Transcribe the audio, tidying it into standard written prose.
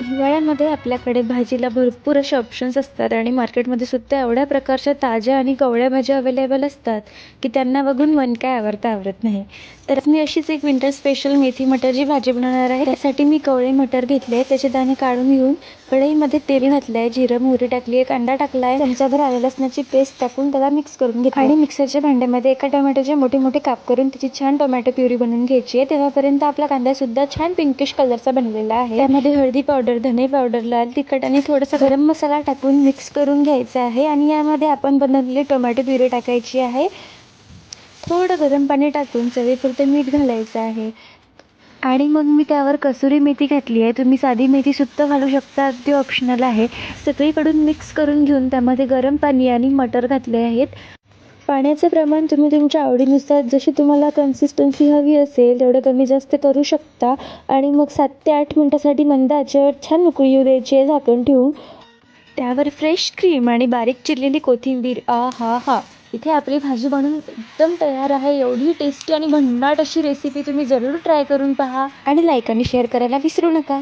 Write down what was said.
हिवाळ्यामध्ये आपल्याकडे भाजीला भरपूर असे ऑप्शन्स असतात आणि मार्केटमध्ये सुद्धा एवढ्या प्रकारच्या ताज्या आणि कवळ्या भाज्या अवेलेबल असतात की त्यांना बघून मन काय आवरत नाही. तर मी अशीच एक विंटर स्पेशल मेथी मटरची भाजी बनवणार आहे. त्यासाठी मी कवळे मटर घेतले, त्याचे दाणे काढून घेऊन कढईमध्ये तेल घातलं आहे, जिरं मोहरी टाकली आहे, कांदा टाकला आहे, चमचाभर आलं लसणाची पेस्ट टाकून त्याला मिक्स करून घेतलं आणि मिक्सरच्या भांड्यामध्ये एका टोमॅटोचे मोठे मोठे काप करून त्याची छान टोमॅटो प्युरी बनवून घ्यायची आहे. तेव्हापर्यंत आपला कांदा सुद्धा छान पिंकिश कलरचा बनलेला आहे. त्यामध्ये हळदी पावडर, धने पावडर, लाल तिखट आणि थोडासा गरम मसाला टाकून मिक्स करून घ्यायचा आहे आणि यामध्ये आपण बनवलेली टोमॅटो प्युरी टाकायची आहे. थोडं गरम पाणी टाकून चवीपुरतं मीठ घालायचं आहे आणि मग मी त्यावर कसुरी मेथी घातली आहे. तुम्ही साधी मेथी सुद्धा घालू शकता, अगदी ऑप्शनल आहे. सगळीकडून मिक्स करून घेऊन त्यामध्ये गरम पाणी आणि मटर घातले आहेत. पाण्याचं प्रमाण तुम्ही तुमच्या आवडीनुसार, जशी तुम्हाला कन्सिस्टन्सी हवी असेल तेवढं कमी जास्त करू शकता आणि मग 7 ते 8 मिनटासाठी मंद आचेवर छान उकळी येऊ द्यायची आहे झाकण ठेवून. त्यावर फ्रेश क्रीम आणि बारीक चिरलेली कोथिंबीर. आहाहा! इथे आपली भाजी बनवून एकदम तयार आहे. एवढी टेस्टी आणि भन्नाट अशी रेसिपी तुम्ही जरूर ट्राय करून पहा आणि लाईक आणि शेअर करायला विसरू नका.